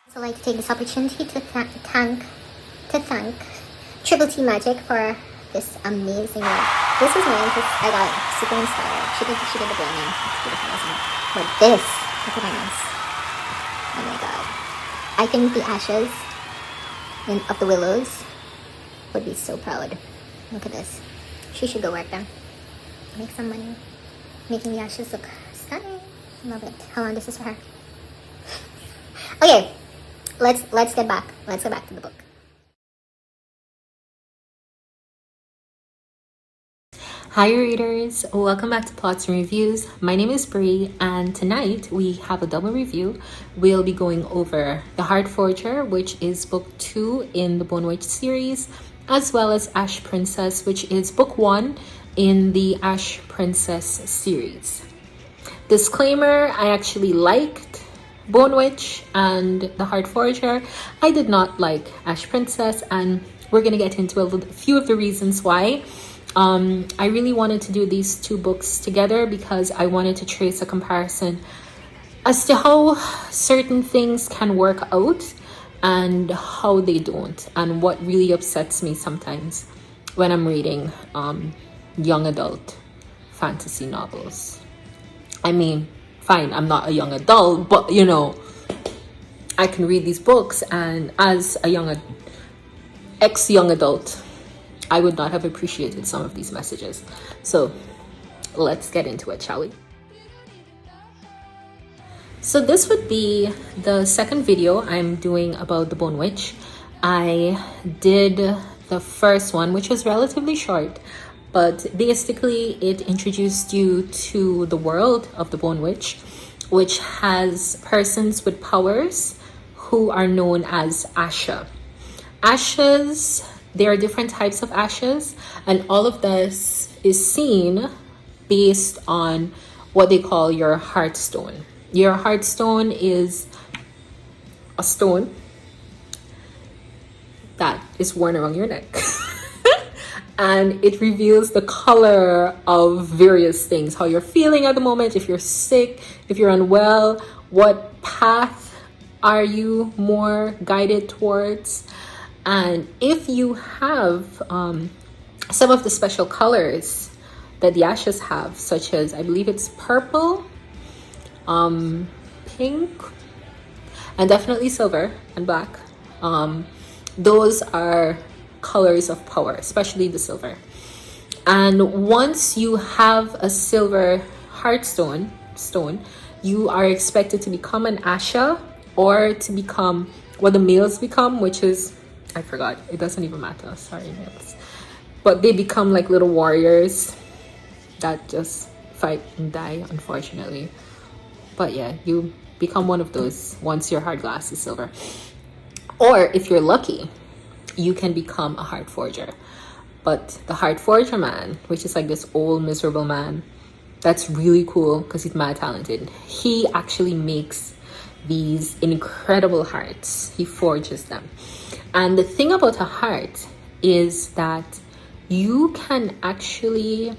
So I'd like to take this opportunity to thank Triple T Magic for this amazing work. This was mine because I got super inspired. She did the blending. It's beautiful, isn't it? But this, look at this. Oh my god. I think the ashes of the willows would be so proud. Look at this. She should go work there. Make some money. Making the ashes look stunning. Love it. Hold on, this is for her. Okay, let's get back. Let's go back to the book. Hi readers, welcome back to Plots and Reviews. My name is Bree, and tonight we have a double review. We'll be going over The Heart Forger, which is book 2 in the Bone Witch series, as well as Ash Princess, which is book 1 in the Ash Princess series. Disclaimer, I actually liked Bone Witch and The Heart Forger. I did not like Ash Princess, and we're going to get into a few of the reasons why. I really wanted to do these two books together because I wanted to trace a comparison as to how certain things can work out and how they don't, and what really upsets me sometimes when I'm reading young adult fantasy novels. I mean, fine, I'm not a young adult, but you know, I can read these books, and as a ex-young adult, I would not have appreciated some of these messages. So let's get into it, shall we? So this would be the second video I'm doing about the Bone Witch. I did the first one, which was relatively short, but basically it introduced you to the world of the Bone Witch, which has persons with powers who are known as Asha. Ashas, there are different types of ashes, and all of this is seen based on what they call your heartstone. Your heartstone is a stone that is worn around your neck. And it reveals the color of various things, how you're feeling at the moment, if you're sick, if you're unwell, what path are you more guided towards. And if you have some of the special colors that the ashes have, such as, I believe it's purple, pink, and definitely silver and black, those are colors of power, especially the silver. And once you have a silver heartstone, you are expected to become an Asha, or to become what the males become, which is, I forgot, it doesn't even matter, sorry males, but they become like little warriors that just fight and die, unfortunately. But yeah, you become one of those once your heart glass is silver. Or if you're lucky, you can become a heart forger. But the heart forger man, which is like this old miserable man, that's really cool because he's mad talented. He actually makes these incredible hearts. He forges them. And the thing about a heart is that you can actually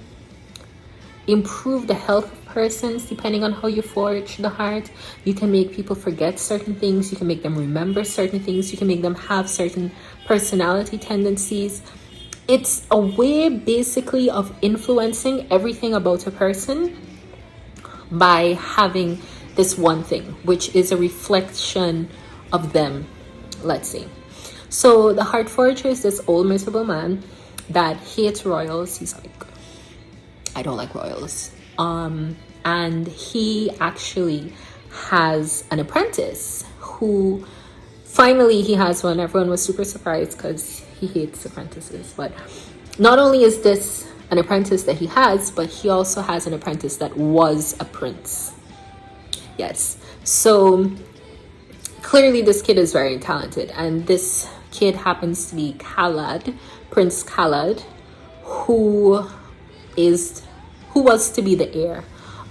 improve the health of persons depending on how you forge the heart. You can make people forget certain things. You can make them remember certain things. You can make them have certain personality tendencies. It's a way basically of influencing everything about a person by having this one thing, which is a reflection of them, let's say. So the heart forger is this old miserable man that hates royals. He's like, I don't like royals. And he actually has an apprentice who, finally he has one. Everyone was super surprised because he hates apprentices. But not only is this an apprentice that he has, but he also has an apprentice that was a prince. Yes. So clearly this kid is very talented, and this kid happens to be Khalad, Prince Khalad, who was to be the heir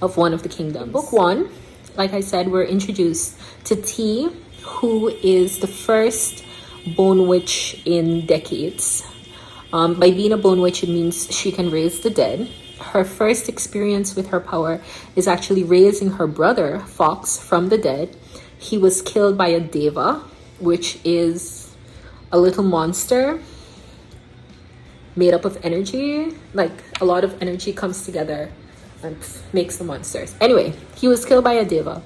of one of the kingdoms. In book 1, like I said, we're introduced to T, who is the first bone witch in decades. By being a bone witch, it means she can raise the dead. Her first experience with her power is actually raising her brother, Fox, from the dead. He was killed by a deva, which is a little monster made up of energy. Like a lot of energy comes together and makes the monsters. Anyway, he was killed by a deva,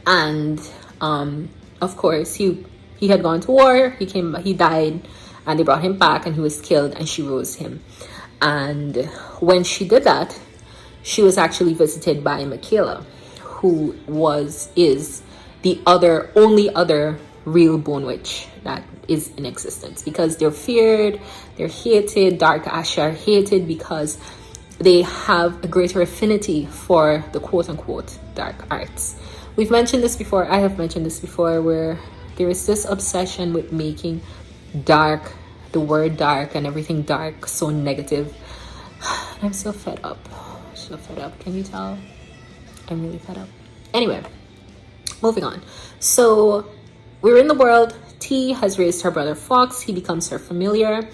and of course he had gone to war. He died, and they brought him back, and he was killed, and she rose him. And when she did that, she was actually visited by Michaela, who is the only other real bone witch that is in existence, because they're feared, they're hated. Dark Asha are hated because they have a greater affinity for the quote-unquote dark arts. We've mentioned this before. I have mentioned this before, where there is this obsession with making dark, the word dark and everything dark, so negative. I'm so fed up. So fed up. Can you tell? I'm really fed up. Anyway, moving on. So we're in the world. T has raised her brother Fox. He becomes her familiar.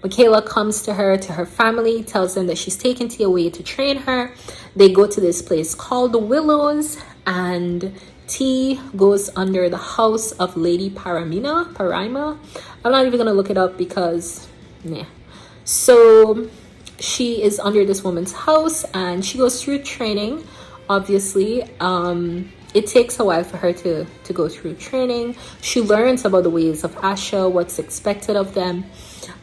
Michaela comes to her family, tells them that she's taken T away to train her. They go to this place called the Willows, and T goes under the house of Lady Parima. I'm not even gonna look it up because so she is under this woman's house, and she goes through training. Obviously, it takes a while for her to go through training. She learns about the ways of Asha, what's expected of them.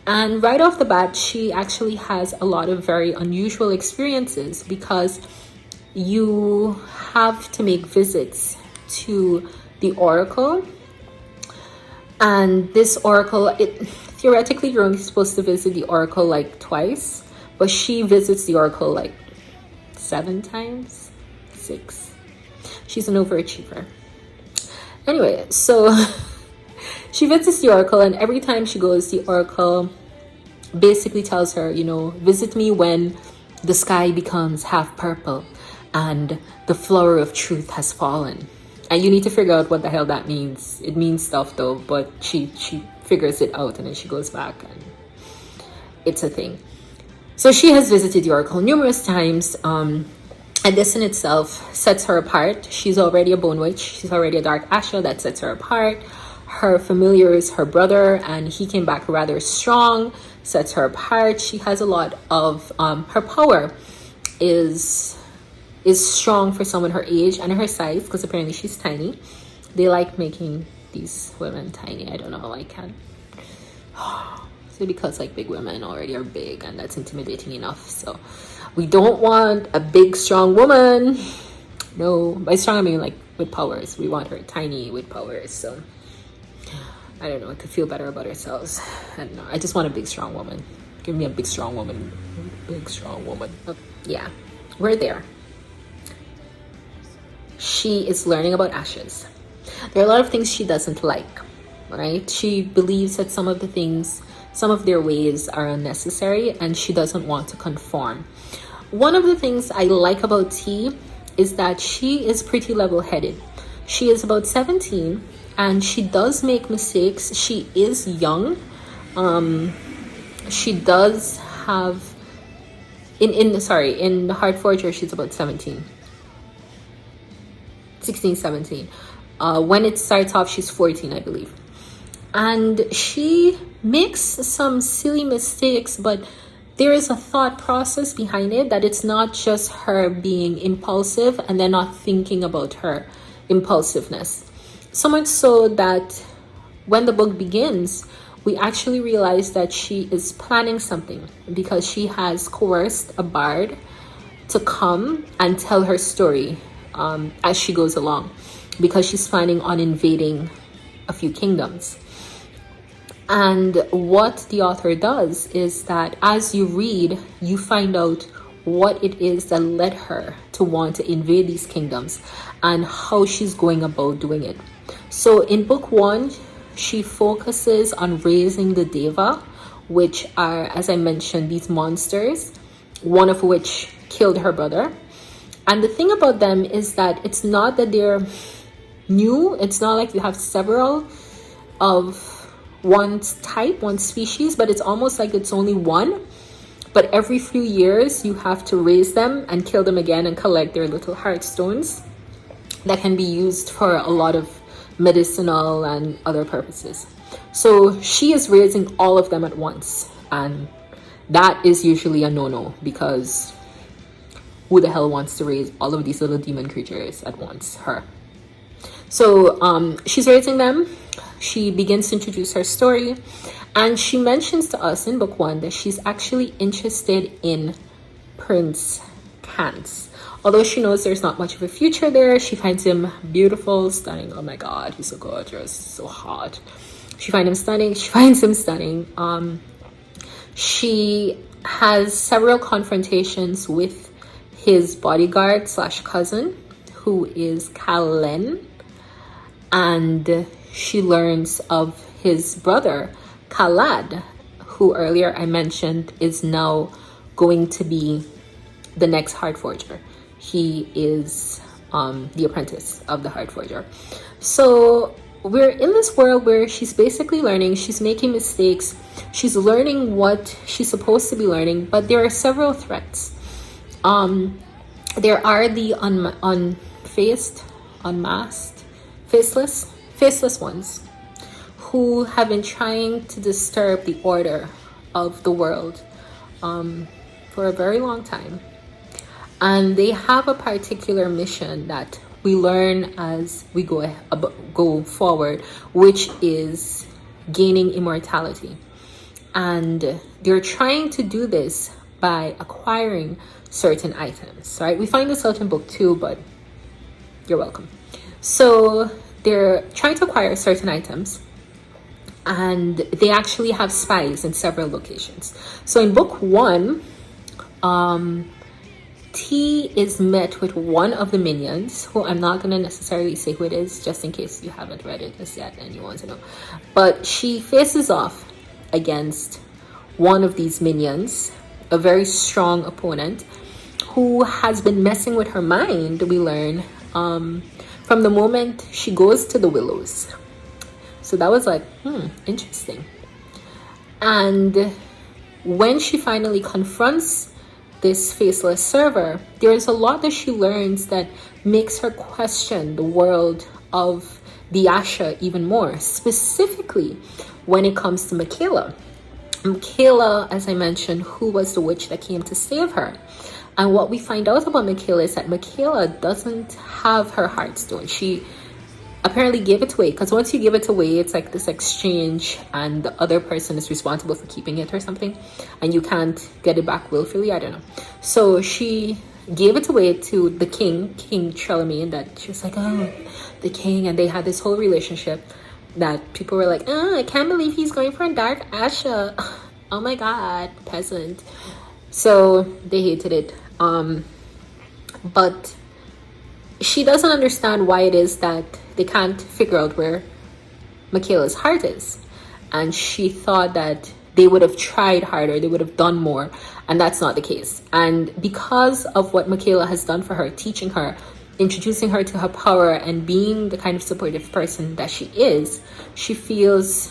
And right off the bat, she actually has a lot of very unusual experiences, because you have to make visits to the oracle. And this oracle, theoretically, you're only supposed to visit the oracle like twice, but she visits the oracle like 7 times, 6. She's an overachiever. Anyway, so she visits the oracle, and every time she goes, the oracle basically tells her, visit me when the sky becomes half purple and the flower of truth has fallen. And you need to figure out what the hell that means. It means stuff though, but she figures it out, and then she goes back, and it's a thing. So she has visited the oracle numerous times, and this in itself sets her apart. She's already a bone witch. She's already a dark Asha. That sets her apart. Her familiar is her brother, and he came back rather strong, sets her apart. She has a lot of her power is strong for someone her age and her size, because apparently she's tiny. They like making these women tiny. I don't know, I can't. So because like big women already are big, and that's intimidating enough. So we don't want a big strong woman. No, by strong I mean like with powers. We want her tiny with powers. So I don't know, to feel better about ourselves. I don't know, I just want a big strong woman. Give me a big strong woman. Big strong woman. Okay. Yeah, we're there. She is learning about ashes. There are a lot of things she doesn't like, right? She believes that some of their ways are unnecessary, and she doesn't want to conform. One of the things I like about T is that she is pretty level-headed. She is about 17, and she does make mistakes. She is young. She does have in the Heart Forger, she's about 16, 17. When it starts off, she's 14, I believe. And she makes some silly mistakes, but there is a thought process behind it, that it's not just her being impulsive and then not thinking about her impulsiveness. So much so that when the book begins, we actually realize that she is planning something, because she has coerced a bard to come and tell her story as she goes along, because she's planning on invading a few kingdoms. And what the author does is that as you read, you find out what it is that led her to want to invade these kingdoms and how she's going about doing it. So in book 1, she focuses on raising the Deva, which are, as I mentioned, these monsters, one of which killed her brother. And the thing about them is that it's not that they're new. It's not like you have several of one type, one species, but it's almost like it's only one. But every few years, you have to raise them and kill them again and collect their little heart stones. that can be used for a lot of medicinal and other purposes. So she is raising all of them at once, and that is usually a no-no, because who the hell wants to raise all of these little demon creatures at once? Her. So she's raising them. She begins to introduce her story, and she mentions to us in book 1 that she's actually interested in Prince Kans. Although she knows there's not much of a future there, she finds him beautiful, stunning. Oh my god, he's so gorgeous, so hot. She finds him stunning. She has several confrontations with his bodyguard slash cousin, who is Kalen, and she learns of his brother Khalad, who earlier I mentioned is now going to be the next Heart Forger. He is the apprentice of the Heart Forger. So we're in this world where she's basically learning, she's making mistakes, she's learning what she's supposed to be learning, but there are several threats. There are the faceless ones who have been trying to disturb the order of the world for a very long time. And they have a particular mission that we learn as we go forward, which is gaining immortality. And they're trying to do this by acquiring certain items, right? We find this out in book 2, but you're welcome. So they're trying to acquire certain items, and they actually have spies in several locations. So in book 1, T is met with one of the minions, who I'm not going to necessarily say who it is, just in case you haven't read it just yet and you want to know. But she faces off against one of these minions, a very strong opponent, who has been messing with her mind, we learn, from the moment she goes to the Willows. So that was like, interesting. And when she finally confronts this faceless server, there is a lot that she learns that makes her question the world of the Asha even more, specifically when it comes to Michaela. Michaela, as I mentioned, who was the witch that came to save her. And what we find out about Michaela is that Michaela doesn't have her heartstone. She apparently gave it away, because once you give it away, it's like this exchange, and the other person is responsible for keeping it or something, and you can't get it back willfully. I don't know. So she gave it away to the king, King Trelawney, that she was like, oh, the king, and they had this whole relationship that people were like, oh, I can't believe he's going for a Dark Asha. Oh my god, peasant. So they hated it. But she doesn't understand why it is that they can't figure out where Michaela's heart is. And she thought that they would have tried harder, they would have done more, and that's not the case. And because of what Michaela has done for her, teaching her, introducing her to her power, and being the kind of supportive person that she is, she feels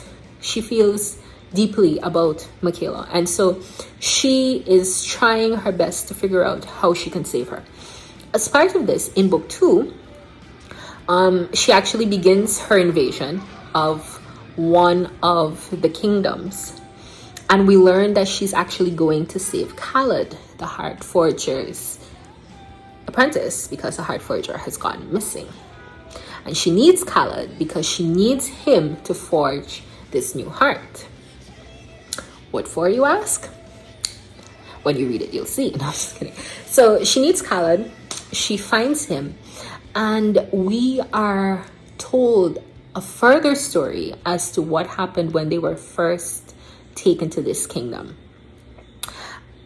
deeply about Michaela. And so she is trying her best to figure out how she can save her. As part of this, in book 2, she actually begins her invasion of one of the kingdoms. And we learn that she's actually going to save Khaled, the Heart Forger's apprentice, because the Heart Forger has gone missing. And she needs Khaled because she needs him to forge this new heart. What for, you ask? When you read it, you'll see. No, I'm just kidding. So she needs Khaled. She finds him. And we are told a further story as to what happened when they were first taken to this kingdom.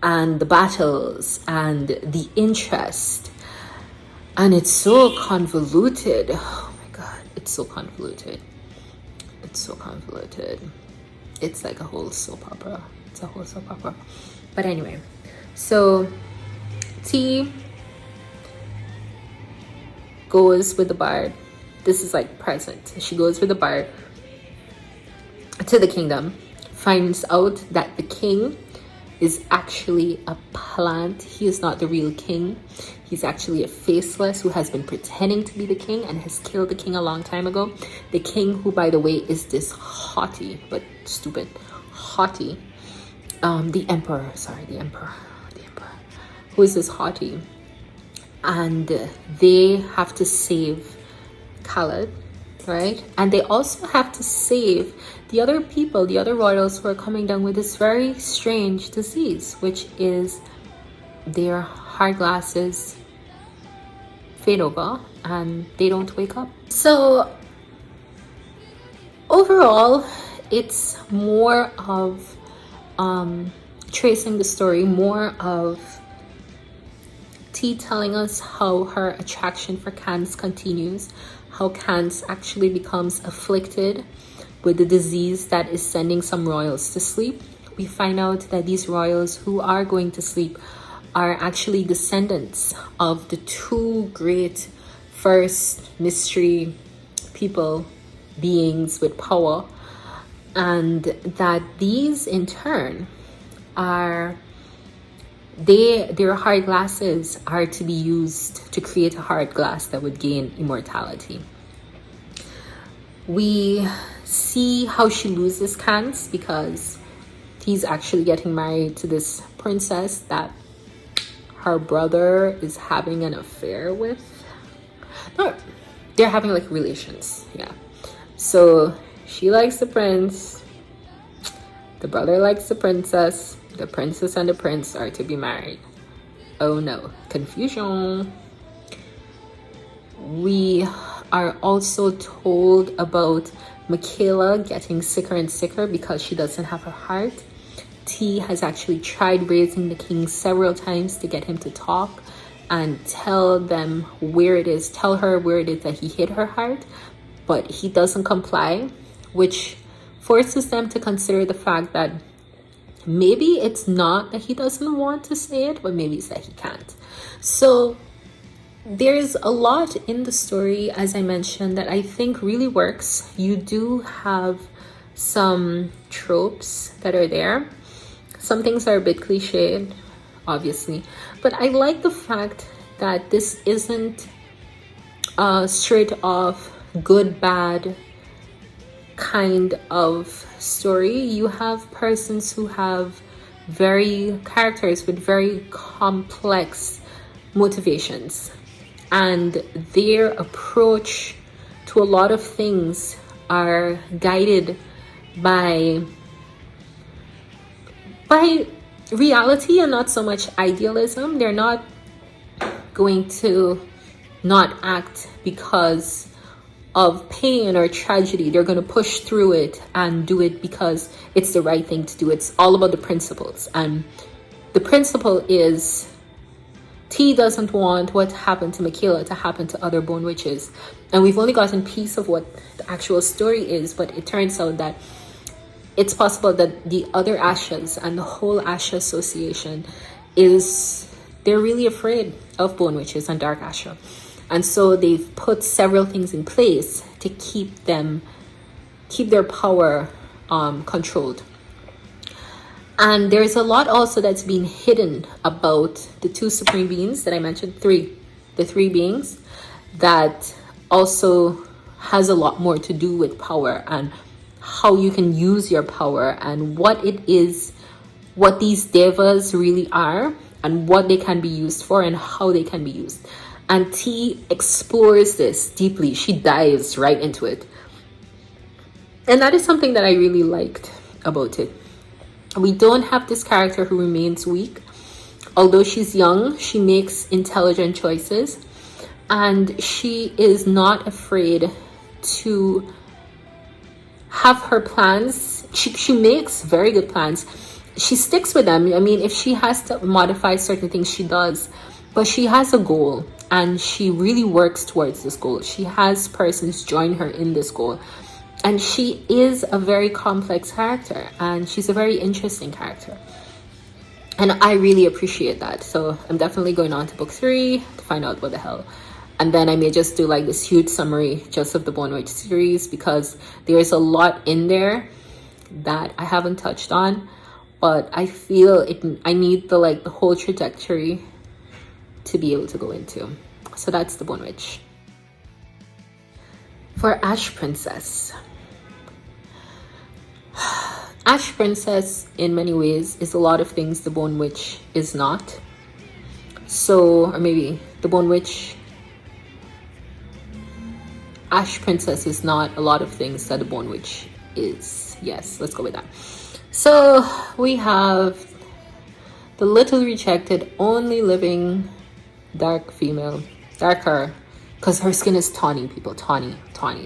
And the battles and the interest. And it's so convoluted. Oh my god, it's so convoluted. It's so convoluted. It's like a whole soap opera. It's a whole soap opera. But anyway, so T goes with the bard. This is like present. She goes with the bard to the kingdom, finds out that the king is actually a plant. He is not the real king. He's actually a faceless who has been pretending to be the king and has killed the king a long time ago. The king, who by the way is this haughty but stupid haughty the emperor, who is this haughty, and they have to save Khaled, right? And they also have to save the other people, the other royals who are coming down with this very strange disease, which is their hard glasses fade over and they don't wake up. So overall, it's more of tracing the story, more of T telling us how her attraction for Cans continues, how Cans actually becomes afflicted with the disease that is sending some royals to sleep. We find out that these royals who are going to sleep are actually descendants of the two great first mystery people, beings with power, and that these in turn are their hard glasses are to be used to create a hard glass that would gain immortality. We see how she loses Cans because he's actually getting married to this princess that her brother is having an affair with. No, they're having like relations, yeah. So she likes the prince, the brother likes the princess and the prince are to be married. Oh no, confusion. We are also told about Michaela getting sicker and sicker because she doesn't have her heart. T has actually tried raising the king several times to get him to talk and tell her where it is that he hid her heart, but he doesn't comply, which forces them to consider the fact that maybe it's not that he doesn't want to say it, but maybe it's that he can't. So there's a lot in the story, as I mentioned, that I think really works. You do have some tropes that are there. Some things are a bit cliched, obviously, but I like the fact that this isn't a straight off good bad kind of story. You have persons who have characters with very complex motivations, and their approach to a lot of things are guided by reality and not so much idealism. They're not going to not act because of pain or tragedy. They're going to push through it and do it because it's the right thing to do. It's all about the principles, and the principle is T doesn't want what happened to Michaela to happen to other bone witches. And we've only gotten piece of what the actual story is, but it turns out that it's possible that the other Ashas and the whole Asha association they're really afraid of bone witches and Dark Asha. And so they've put several things in place to keep their power controlled. And there's a lot also that's been hidden about the two supreme beings that I mentioned, the three beings, that also has a lot more to do with power and how you can use your power and what it is, what these devas really are and what they can be used for and how they can be used. And T explores this deeply. She dives right into it. And that is something that I really liked about it. We don't have this character who remains weak. Although she's young, she makes intelligent choices. And she is not afraid to have her plans. She makes very good plans. She sticks with them. I mean, if she has to modify certain things, she does. But she has a goal and she really works towards this goal. She has persons join her in this goal. And she is a very complex character and she's a very interesting character. And I really appreciate that. So I'm definitely going on to book 3 to find out what the hell. And then I may just do like this huge summary just of the Bone Witch series because there's a lot in there that I haven't touched on. but I feel it. I need the whole trajectory to be able to go into. So that's the Bone Witch. For Ash Princess. Ash Princess, in many ways, is a lot of things the Bone Witch is not. So, or maybe the Bone Witch, Ash Princess is not a lot of things that the Bone Witch is. Yes, let's go with that. So, we have the little rejected, only living dark female, darker, because her skin is tawny, people. Tawny,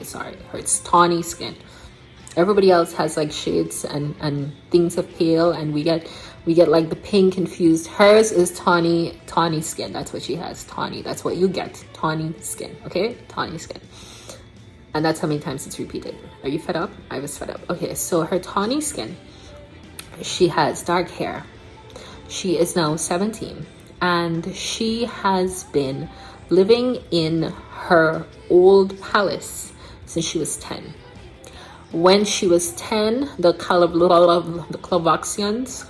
sorry. It's tawny skin. Everybody else has like shades and things of pale, and we get like the pink infused. Hers is tawny skin. That's what she has. Tawny. That's what you get. Tawny skin. Okay? Tawny skin. And that's how many times it's repeated. Are you fed up? I was fed up. Okay, so her tawny skin. She has dark hair. She is now 17, and she has been living in her old palace since she was 10. When she was 10, the Kalavaxians,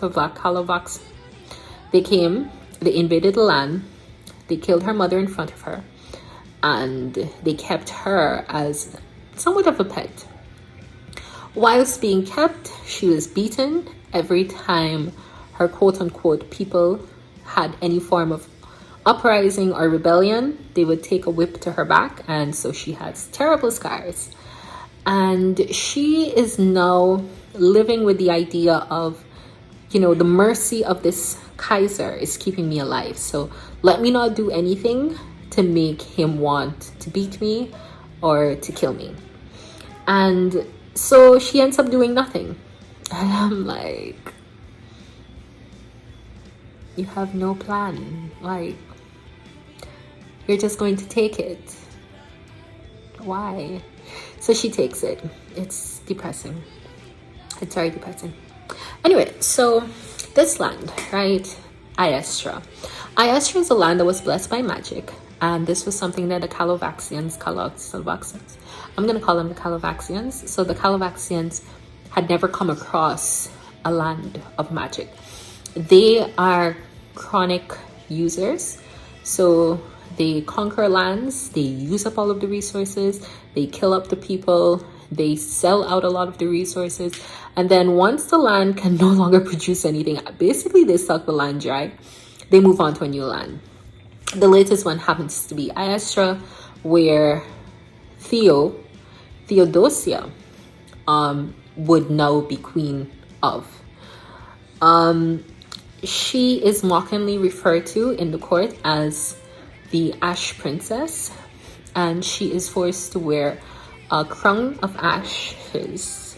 they came, they invaded the land, they killed her mother in front of her, and they kept her as somewhat of a pet. Whilst being kept, she was beaten every time her quote-unquote people had any form of uprising or rebellion. They would take a whip to her back, and so she has terrible scars. And she is now living with the idea of, the mercy of this Kaiser is keeping me alive. So let me not do anything to make him want to beat me or to kill me. And so she ends up doing nothing. And I'm like, you have no plan. Like, you're just going to take it. Why? So she takes it. It's depressing. It's very depressing. Anyway, so this land, right? Iestra. Iestra is a land that was blessed by magic. And this was something that the Kalavaxians, I'm going to call them the Kalavaxians. So the Kalavaxians had never come across a land of magic. They are chronic users. So they conquer lands, they use up all of the resources, they kill up the people, they sell out a lot of the resources, and then once the land can no longer produce anything, basically they suck the land dry, they move on to a new land. The latest one happens to be Iestra, where Theodosia would now be queen of. She is mockingly referred to in the court as the Ash Princess, and she is forced to wear a crown of ashes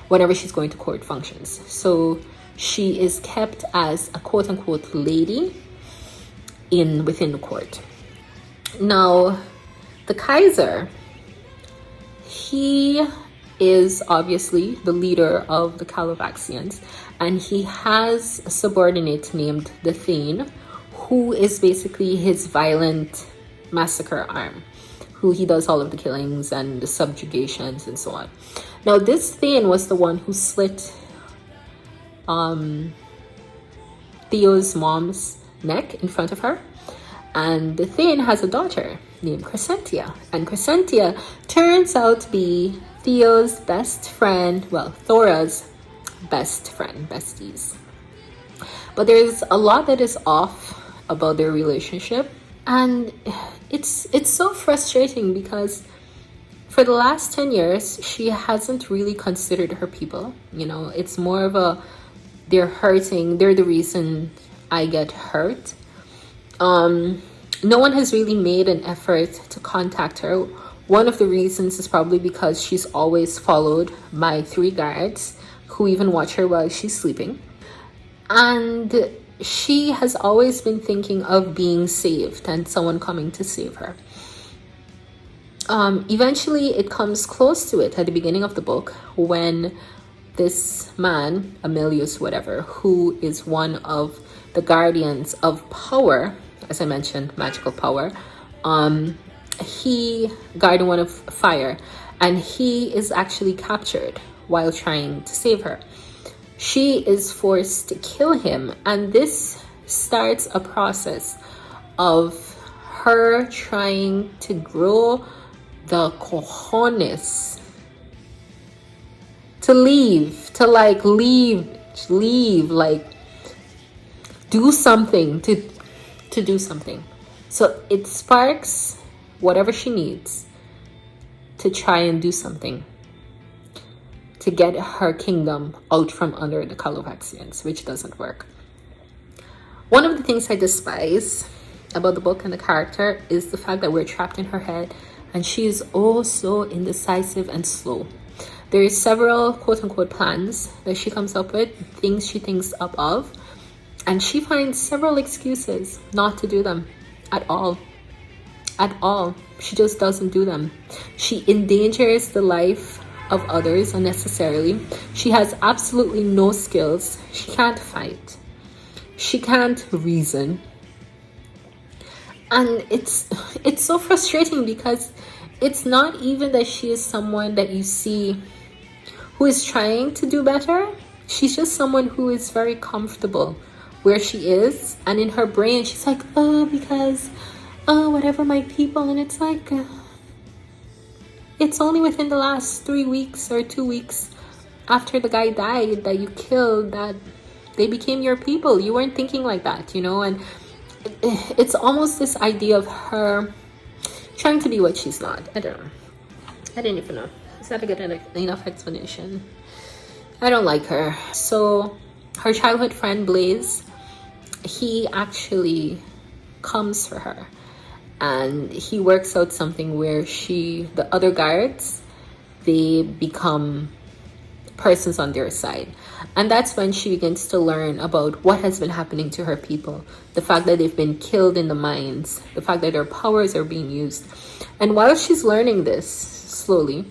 whenever she's going to court functions. So she is kept as a quote-unquote lady within the court. Now, the Kaiser, he is obviously the leader of the Kalavaxians, and he has a subordinate named the Thane, who is basically his violent massacre arm, who he does all of the killings and the subjugations and so on. Now, this Thane was the one who slit Theo's mom's neck in front of her. And the Thane has a daughter named Crescentia. And Crescentia turns out to be Theo's best friend, Thora's best friend, besties. But there's a lot that is off about their relationship, and it's so frustrating because for the last 10 years she hasn't really considered her people. It's more of a, they're hurting, they're the reason I get hurt. No one has really made an effort to contact her. One of the reasons is probably because she's always followed by 3 guards who even watch her while she's sleeping, and she has always been thinking of being saved and someone coming to save her. Eventually, it comes close to it at the beginning of the book when this man, Amelius, whatever, who is one of the guardians of power, as I mentioned, magical power, he guarded one of fire, and he is actually captured while trying to save her. she is forced to kill him. And this starts a process of her trying to grow the cojones to leave, like do something, to do something. So it sparks whatever she needs to try and do something to get her kingdom out from under the Calovaxians, which doesn't work. One of the things I despise about the book and the character is the fact that we're trapped in her head, and she is oh so indecisive and slow. There is several quote-unquote plans that she comes up with, things she thinks up of, and she finds several excuses not to do them at all. At all. She just doesn't do them. She endangers the life of others unnecessarily. She has absolutely no skills. She can't fight. She can't reason. And it's so frustrating because it's not even that she is someone that you see who is trying to do better. She's just someone who is very comfortable where she is, and in her brain she's like, because whatever my people, and it's like it's only within the last 3 weeks or 2 weeks after the guy died that you killed that they became your people. You weren't thinking like that, and it's almost this idea of her trying to be what she's not. I don't know. I didn't even know. Is that a good enough explanation? I don't like her. So her childhood friend Blaze, he actually comes for her, and he works out something where the other guards, they become persons on their side. And that's when she begins to learn about what has been happening to her people, the fact that they've been killed in the mines, the fact that their powers are being used. And while she's learning this slowly,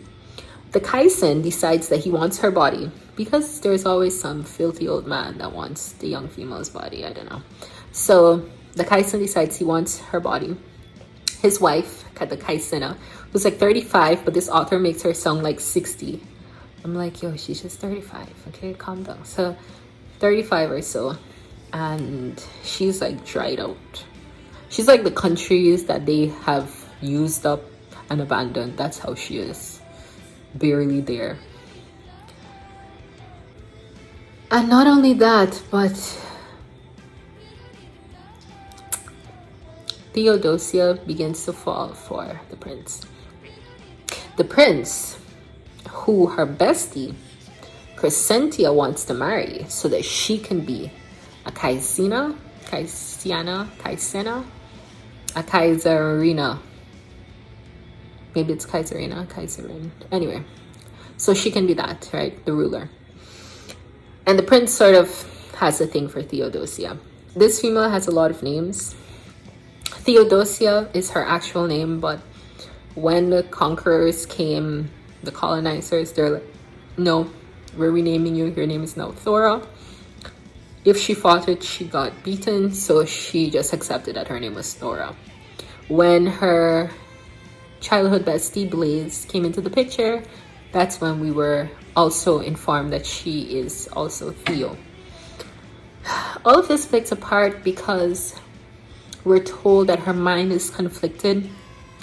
the Kaisen decides that he wants her body, because there's always some filthy old man that wants the young female's body. I don't know. So the Kaisen decides he wants her body. His wife, the Kaisena, was like 35, but this author makes her sound like 60. I'm like, yo, she's just 35. Okay, calm down. So 35 or so, and she's like dried out. She's like the countries that they have used up and abandoned. That's how she is. Barely there. And not only that, but Theodosia begins to fall for the prince. The prince, who her bestie, Crescentia, wants to marry so that she can be a Kaisena, a Kaiserina. Maybe it's Kaiserin. Anyway, so she can be that, right? The ruler. And the prince sort of has a thing for Theodosia. This female has a lot of names. Theodosia is her actual name, but when the conquerors came, the colonizers, they're like, no, we're renaming you. Your name is now Thora. If she fought it, she got beaten, so she just accepted that her name was Thora. When her childhood bestie Blaze came into the picture, that's when we were also informed that she is also Theo. All of this plays a part because we're told that her mind is conflicted.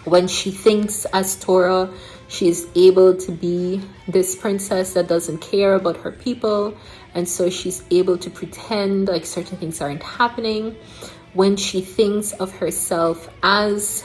When she thinks as Thora, she is able to be this princess that doesn't care about her people, and so she's able to pretend like certain things aren't happening. When she thinks of herself as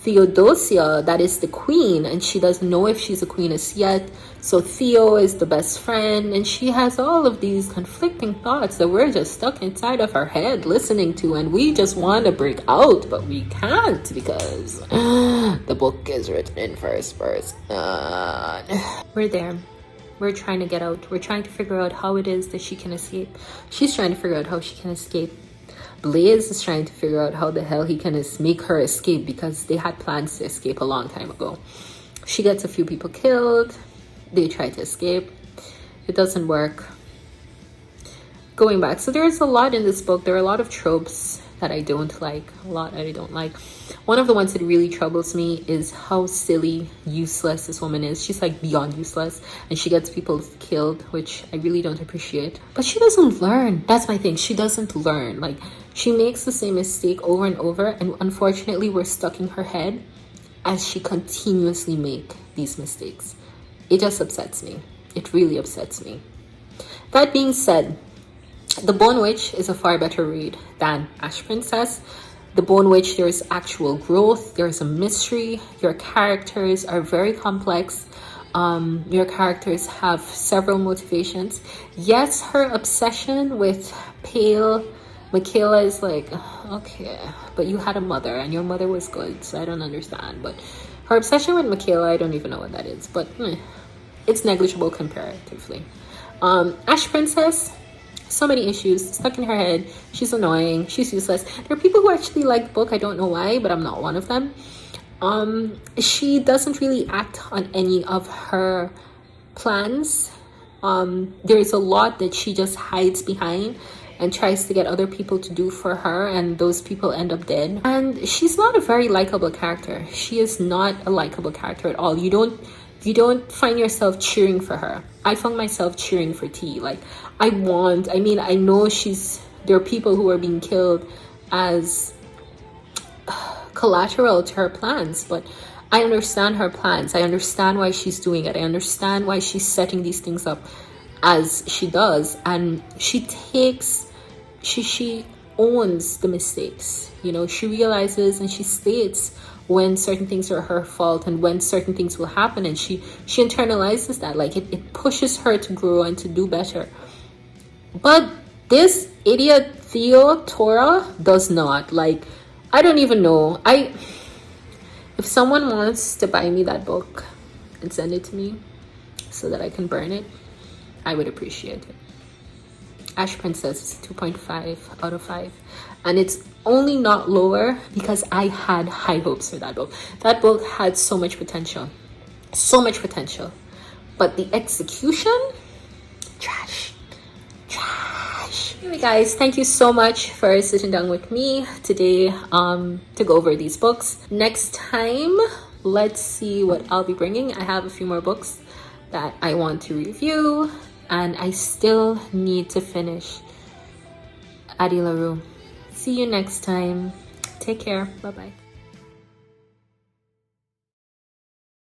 Theodosia, that is the queen, and she doesn't know if she's a queen as yet. So Theo is the best friend, and she has all of these conflicting thoughts that we're just stuck inside of our head listening to, and we just want to break out, but we can't because the book is written in first person. We're there. We're trying to get out. We're trying to figure out how it is that she can escape. She's trying to figure out how she can escape. Blaze is trying to figure out how the hell he can make her escape, because they had plans to escape a long time ago. She gets a few people killed. They try to escape. It doesn't work. Going back. So there's a lot in this book. There are a lot of tropes that I don't like, a lot that I don't like. One of the ones that really troubles me is how silly, useless this woman is. She's like beyond useless, and she gets people killed, which I really don't appreciate. But she doesn't learn. That's my thing. She doesn't learn. Like, she makes the same mistake over and over, and unfortunately we're stuck in her head as she continuously make these mistakes. It just upsets me. It really upsets me. That being said, The Bone Witch is a far better read than Ash Princess. The Bone Witch, there's actual growth, there's a mystery, your characters are very complex. Your characters have several motivations. Yes, her obsession with pale Michaela is like, okay, but you had a mother and your mother was good, so I don't understand. But her obsession with Michaela, I don't even know what that is, but it's negligible comparatively. Ash Princess, so many issues stuck in her head. She's annoying, she's useless. There are people who actually like the book. I don't know why, but I'm not one of them. She doesn't really act on any of her plans. There's a lot that she just hides behind and tries to get other people to do for her, and those people end up dead. And she's not a very likable character. She is not a likable character at all. You don't find yourself cheering for her. I found myself cheering for T. Like, I know there are people who are being killed as collateral to her plans, but I understand her plans. I understand why she's doing it. I understand why she's setting these things up as she does, and she owns the mistakes. You know, she realizes and she states when certain things are her fault and when certain things will happen, and she internalizes that. Like, it pushes her to grow and to do better. But this idiot Tora does not. Like, I don't even know. If someone wants to buy me that book and send it to me so that I can burn it, I would appreciate it. Ash Princess is 2.5 out of 5. And it's only not lower because I had high hopes for that book. That book had so much potential. So much potential. But the execution, trash. Anyway, guys, thank you so much for sitting down with me today to go over these books. Next time, let's see what I'll be bringing. I have a few more books that I want to review, and I still need to finish Addie LaRue. See you next time. Take care. Bye-bye.